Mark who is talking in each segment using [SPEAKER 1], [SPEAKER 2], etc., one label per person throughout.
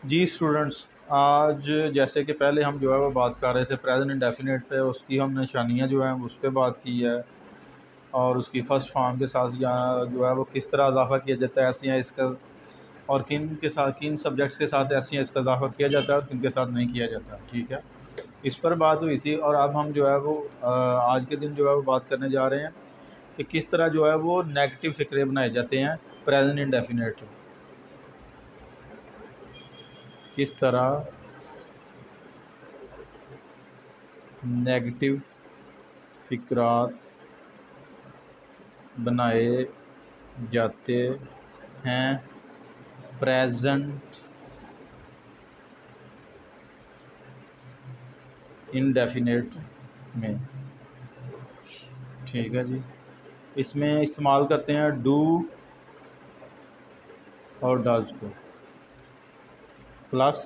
[SPEAKER 1] جی students, آج جیسے کہ پہلے ہم جو ہے وہ بات کر رہے تھے پریزنٹ انڈیفینٹ پہ، اس کی ہم نے نشانیاں جو ہیں اس پہ بات کی ہے، اور اس کی فرسٹ فارم کے ساتھ جو ہے وہ کس طرح اضافہ کیا جاتا ہے ایسے ہیں اس کا، اور کن کے ساتھ کن سبجیکٹس کے ساتھ ایسے ہیں اس کا اضافہ کیا جاتا ہے اور کن کے ساتھ نہیں کیا جاتا. ٹھیک ہے، اس پر بات ہوئی تھی. اور اب ہم جو ہے وہ آج کے دن جو ہے وہ بات کرنے جا رہے ہیں کہ کس طرح جو ہے وہ نیگیٹو فقرے بنائے جاتے ہیں پریزنٹ انڈیفینٹ. کس طرح نیگیٹو فقرات بنائے جاتے ہیں پریزنٹ انڈیفینٹ میں. ٹھیک ہے جی، اس میں استعمال کرتے ہیں ڈو اور ڈز کو پلس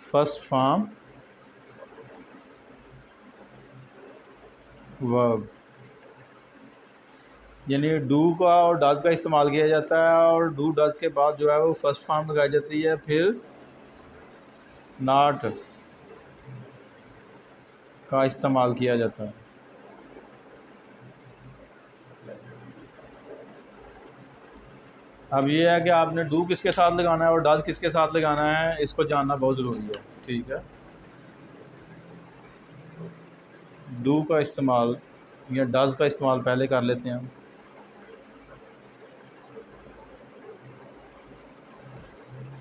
[SPEAKER 1] فرسٹ فارم ورب، یعنی ڈو کا اور ڈز کا استعمال کیا جاتا ہے، اور ڈو ڈز کے بعد جو ہے وہ فرسٹ فارم لگائی جاتی ہے، پھر ناٹ کا استعمال کیا جاتا ہے. اب یہ ہے کہ آپ نے ڈو کس کے ساتھ لگانا ہے اور ڈز کس کے ساتھ لگانا ہے، اس کو جاننا بہت ضروری ہے. ٹھیک ہے، ڈو کا استعمال یا ڈز کا استعمال پہلے کر لیتے ہیں.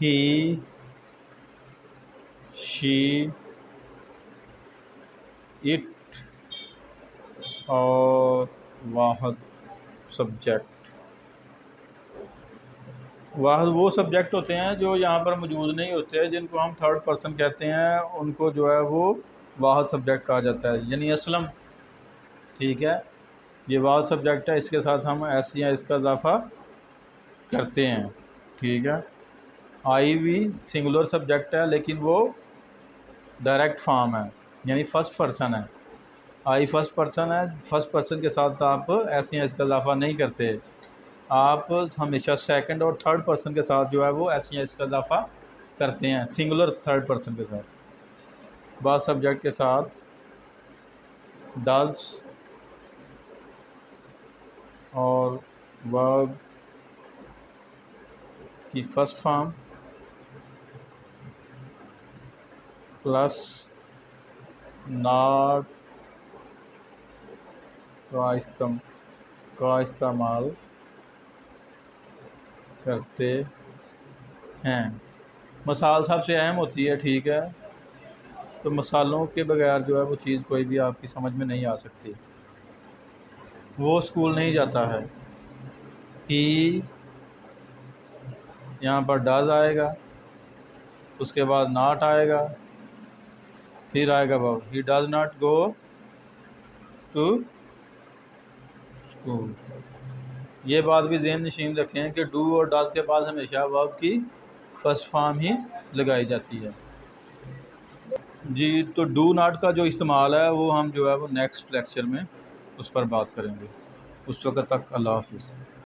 [SPEAKER 1] ہی، شی، اٹ اور واحد سبجیکٹ. واحد وہ سبجیکٹ ہوتے ہیں جو یہاں پر موجود نہیں ہوتے، جن کو ہم تھرڈ پرسن کہتے ہیں، ان کو جو ہے وہ واحد سبجیکٹ کہا جاتا ہے، یعنی اسلم. ٹھیک ہے، یہ واحد سبجیکٹ ہے، اس کے ساتھ ہم ایس یا اس کا اضافہ کرتے ہیں. ٹھیک ہے، آئی بھی سنگولر سبجیکٹ ہے لیکن وہ ڈائریکٹ فارم ہے، یعنی فرسٹ پرسن ہے. آئی فرسٹ پرسن ہے، فرسٹ پرسن کے ساتھ آپ ایس یا اس کا اضافہ نہیں کرتے، آپ ہمیشہ سیکنڈ اور تھرڈ پرسن کے ساتھ جو ہے وہ ایس یا اس کا اضافہ کرتے ہیں، سنگولر تھرڈ پرسن کے ساتھ. بعض سبجیکٹ کے ساتھ ڈز اور ورب کی فرسٹ فارم پلس ناٹ کا استعمال کرتے ہیں. مثال سب سے اہم ہوتی ہے. ٹھیک ہے، تو مثالوں کے بغیر جو ہے وہ چیز کوئی بھی آپ کی سمجھ میں نہیں آ سکتی. وہ اسکول نہیں جاتا ہے، ہی یہاں پر ڈز آئے گا، اس کے بعد ناٹ آئے گا، پھر آئے گا verb. He does not go to school. یہ بات بھی ذہن نشین رکھیں کہ ڈو اور ڈز کے بعد ہمیشہ ورب کی فرسٹ فارم ہی لگائی جاتی ہے. جی، تو ڈو ناٹ کا جو استعمال ہے وہ ہم جو ہے وہ نیکسٹ لیکچر میں اس پر بات کریں گے. اس وقت تک اللہ حافظ.